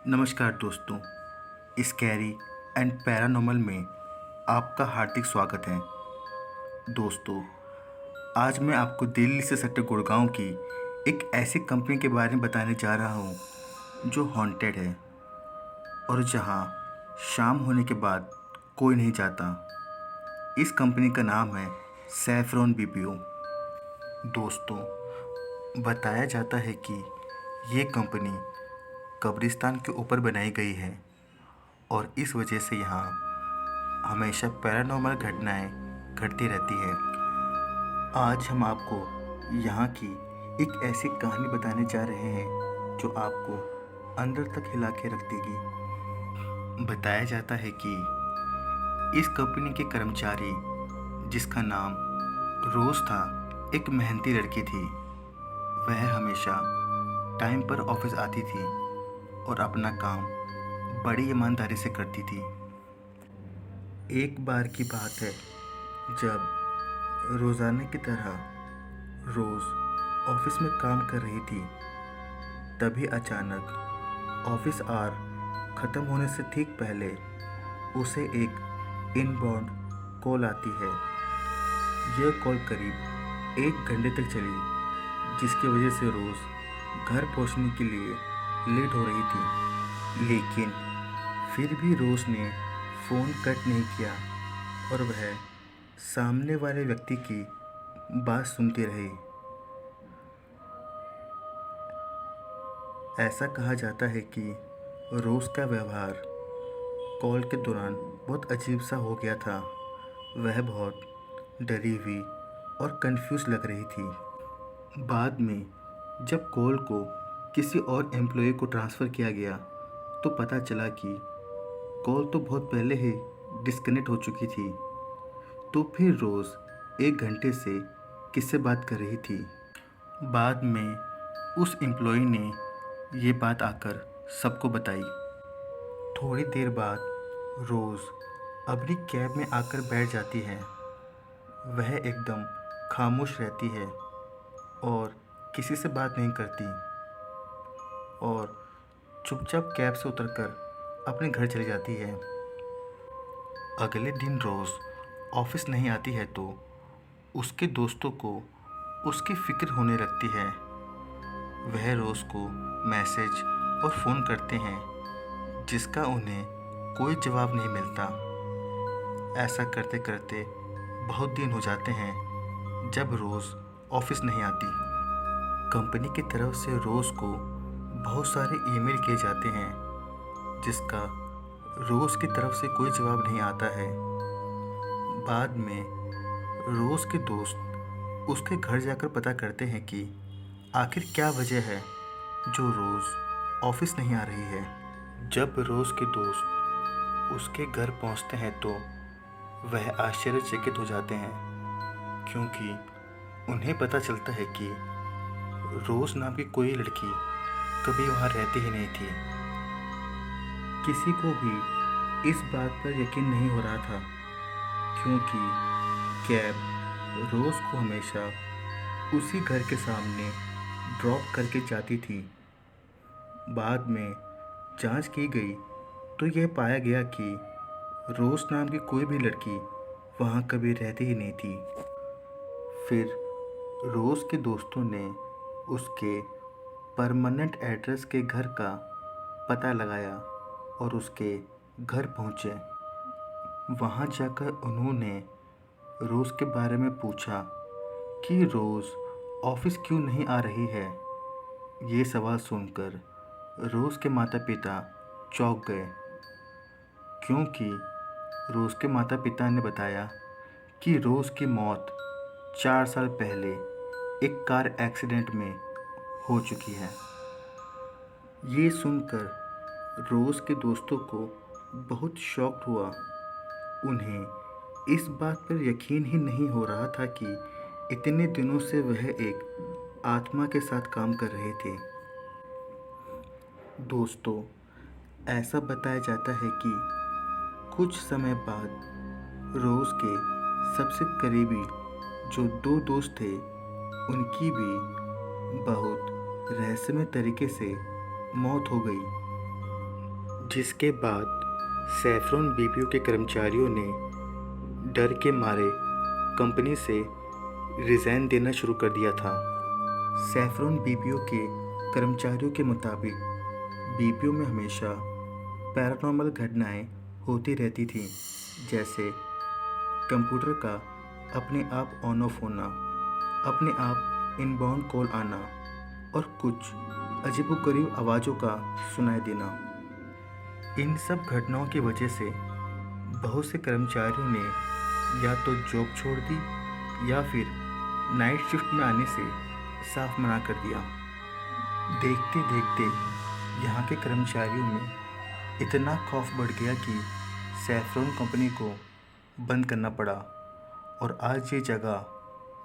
नमस्कार दोस्तों, scary and paranormal में आपका हार्दिक स्वागत है। दोस्तों, आज मैं आपको दिल्ली से सटे गुड़गांव की एक ऐसी कंपनी के बारे में बताने जा रहा हूँ जो हॉन्टेड है और जहाँ शाम होने के बाद कोई नहीं जाता। इस कंपनी का नाम है सैफरॉन बीपीओ। दोस्तों, बताया जाता है कि ये कंपनी कब्रिस्तान के ऊपर बनाई गई है और इस वजह से यहाँ हमेशा पैरानॉर्मल घटनाएं घटती रहती है। आज हम आपको यहाँ की एक ऐसी कहानी बताने जा रहे हैं जो आपको अंदर तक हिला के रख देगी। बताया जाता है कि इस कंपनी के कर्मचारी, जिसका नाम रोज़ था, एक मेहनती लड़की थी। वह हमेशा टाइम पर ऑफिस आती थी और अपना काम बड़ी ईमानदारी से करती थी। एक बार की बात है जब रोज़ाना की तरह रोज़ ऑफिस में काम कर रही थी, तभी अचानक ऑफिस आवर ख़त्म होने से ठीक पहले उसे एक इनबाउंड कॉल आती है। यह कॉल करीब 1 घंटे तक चली, जिसकी वजह से रोज़ घर पहुंचने के लिए लेट हो रही थी। लेकिन फिर भी रोज़ ने फ़ोन कट नहीं किया और वह सामने वाले व्यक्ति की बात सुनती रही। ऐसा कहा जाता है कि रोज़ का व्यवहार कॉल के दौरान बहुत अजीब सा हो गया था। वह बहुत डरी हुई और कंफ्यूज लग रही थी। बाद में जब कॉल को किसी और एम्प्लॉय को ट्रांसफ़र किया गया तो पता चला कि कॉल तो बहुत पहले ही डिस्कनेक्ट हो चुकी थी। तो फिर रोज़ 1 घंटे से किससे बात कर रही थी। बाद में उस एम्प्लॉय ने ये बात आकर सबको बताई। थोड़ी देर बाद रोज़ अपनी कैब में आकर बैठ जाती है। वह एकदम खामोश रहती है और किसी से बात नहीं करती और चुपचाप कैब से उतरकर अपने घर चली जाती है। अगले दिन रोज़ ऑफिस नहीं आती है तो उसके दोस्तों को उसकी फ़िक्र होने लगती है। वह रोज़ को मैसेज और फ़ोन करते हैं, जिसका उन्हें कोई जवाब नहीं मिलता। ऐसा करते करते बहुत दिन हो जाते हैं जब रोज़ ऑफिस नहीं आती। कंपनी की तरफ से रोज़ को बहुत सारे ईमेल किए जाते हैं, जिसका रोज़ की तरफ से कोई जवाब नहीं आता है। बाद में रोज़ के दोस्त उसके घर जाकर पता करते हैं कि आखिर क्या वजह है जो रोज़ ऑफिस नहीं आ रही है। जब रोज़ के दोस्त उसके घर पहुंचते हैं तो वह आश्चर्यचकित हो जाते हैं, क्योंकि उन्हें पता चलता है कि रोज़ नाम की कोई लड़की कभी वहाँ रहती ही नहीं थी। किसी को भी इस बात पर यकीन नहीं हो रहा था, क्योंकि कैब रोज़ को हमेशा उसी घर के सामने ड्रॉप करके जाती थी। बाद में जांच की गई तो यह पाया गया कि रोज़ नाम की कोई भी लड़की वहाँ कभी रहती ही नहीं थी। फिर रोज़ के दोस्तों ने उसके परमानेंट एड्रेस के घर का पता लगाया और उसके घर पहुँचे। वहाँ जाकर उन्होंने रोज़ के बारे में पूछा कि रोज़ ऑफिस क्यों नहीं आ रही है। ये सवाल सुनकर रोज़ के माता पिता चौंक गए, क्योंकि रोज़ के माता पिता ने बताया कि रोज़ की मौत 4 साल पहले एक कार एक्सीडेंट में हो चुकी है। ये सुनकर रोज़ के दोस्तों को बहुत शॉक हुआ। उन्हें इस बात पर यकीन ही नहीं हो रहा था कि इतने दिनों से वह एक आत्मा के साथ काम कर रहे थे। दोस्तों, ऐसा बताया जाता है कि कुछ समय बाद रोज़ के सबसे करीबी जो 2 दोस्त थे, उनकी भी बहुत रहस्यमय तरीके से मौत हो गई। जिसके बाद सैफरॉन बीपीओ के कर्मचारियों ने डर के मारे कंपनी से रिज़ाइन देना शुरू कर दिया था। सैफरॉन बीपीओ के कर्मचारियों के मुताबिक बीपीओ में हमेशा पैरानॉर्मल घटनाएं होती रहती थीं, जैसे कंप्यूटर का अपने आप ऑन ऑफ होना, अपने आप इनबाउंड कॉल आना और कुछ अजीबोगरीब आवाज़ों का सुनाई देना। इन सब घटनाओं की वजह से बहुत से कर्मचारियों ने या तो जॉब छोड़ दी या फिर नाइट शिफ्ट में आने से साफ मना कर दिया। देखते देखते यहाँ के कर्मचारियों में इतना खौफ बढ़ गया कि सैफरॉन कंपनी को बंद करना पड़ा और आज ये जगह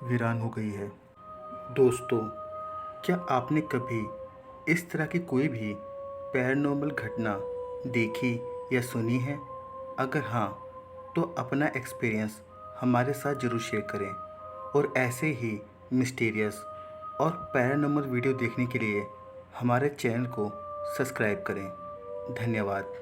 वीरान हो गई है। दोस्तों, क्या आपने कभी इस तरह की कोई भी पैरानॉर्मल घटना देखी या सुनी है? अगर हाँ, तो अपना एक्सपीरियंस हमारे साथ ज़रूर शेयर करें और ऐसे ही मिस्टीरियस और पैरानॉर्मल वीडियो देखने के लिए हमारे चैनल को सब्सक्राइब करें। धन्यवाद।